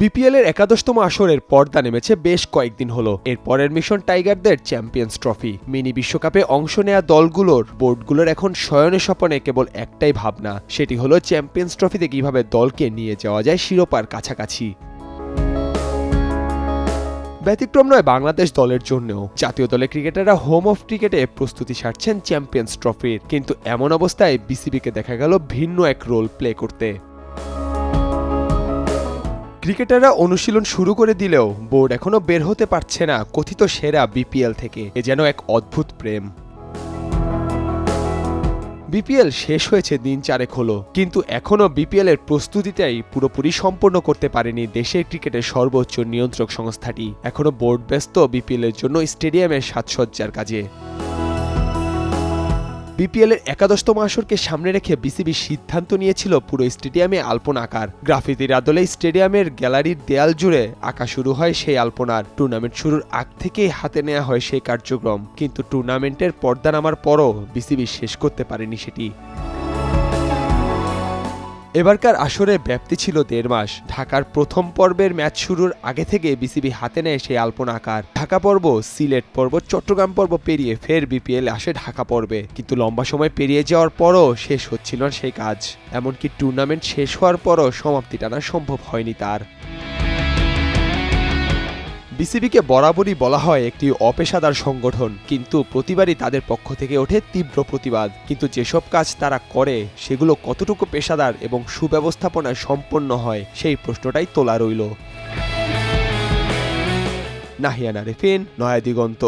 BPL এর একাদশতম আসরের পর্দা নেমেছে বেশ কয়েকদিন হলো। এরপরের মিশন টাইগারদের চ্যাম্পিয়ন্স ট্রফি। মিনি বিশ্বকাপে অংশ নেয়া দলগুলোর বোর্ডগুলোর এখন শয়নে স্বপনে কেবল একটাই ভাবনা, সেটি হলো চ্যাম্পিয়ন্স ট্রফিতে কিভাবে দলকে নিয়ে যাওয়া যায় শিরোপার কাছাকাছি। ব্যতিক্রম নয় বাংলাদেশ দলের জন্যও। জাতীয় দলের ক্রিকেটাররা হোম অফ ক্রিকেটে প্রস্তুতি সারছেন চ্যাম্পিয়ন্স ট্রফির, কিন্তু এমন অবস্থায় বিসিবিকে দেখা গেল ভিন্ন এক রোল প্লে করতে। ক্রিকেটাররা অনুশীলন শুরু করে দিলেও বোর্ড এখনো বের হতে পারছে না কথিত সেরা বিপিএল থেকে। এ যেন এক অদ্ভুত প্রেম। বিপিএল শেষ হয়েছে দিন 4 হলো, কিন্তু এখনও বিপিএল এর প্রস্তুতিটাই পুরোপুরি সম্পন্ন করতে পারেনি দেশের ক্রিকেটের সর্বোচ্চ নিয়ন্ত্রক সংস্থাটি। এখনও বোর্ড ব্যস্ত বিপিএল এর জন্য স্টেডিয়ামের সাজসজ্জার কাজে। বিপিএল এর একাদশতম আসরকে সামনে রেখে বিসিবি সিদ্ধান্ত নিয়েছিল পুরো স্টেডিয়ামে আলপনা আঁকার। গ্রাফিতির আদলে স্টেডিয়ামের গ্যালারির দেয়াল জুড়ে আঁকা শুরু হয় সেই আলপনার। টুর্নামেন্ট শুরুর আগ থেকেই হাতে নেওয়া হয় সেই কার্যক্রম, কিন্তু টুর্নামেন্টের পর্দা নামার পরও বিসিবি শেষ করতে পারেনি সেটি। এবারকার আসরের ব্যাপ্তি ছিল 1.5 মাস। ঢাকার প্রথম পর্বের ম্যাচ শুরুর আগে থেকে বিসিবি হাতে নেয় সেই আলপনা আকার। ঢাকা পর্ব, সিলেট পর্ব, চট্টগ্রাম পর্ব পেরিয়ে ফের বিপিএল আসে ঢাকা পর্বে, কিন্তু লম্বা সময় পেরিয়ে যাওয়ার পরও শেষ হচ্ছিল না সেই কাজ। এমনকি টুর্নামেন্ট শেষ হওয়ার পরও সমাপ্তি টানা সম্ভব হয়নি তার। বিসিবিকে বরাবরই বলা হয় একটি অপেশাদার সংগঠন, কিন্তু প্রতিবারই তাদের পক্ষ থেকে ওঠে তীব্র প্রতিবাদ। কিন্তু যেসব কাজ তারা করে সেগুলো কতটুকু পেশাদার এবং সুব্যবস্থাপনায় সম্পন্ন হয় সেই প্রশ্নটাই তোলা রইল। নাহিয়ান আরেফিন, নয়া দিগন্ত।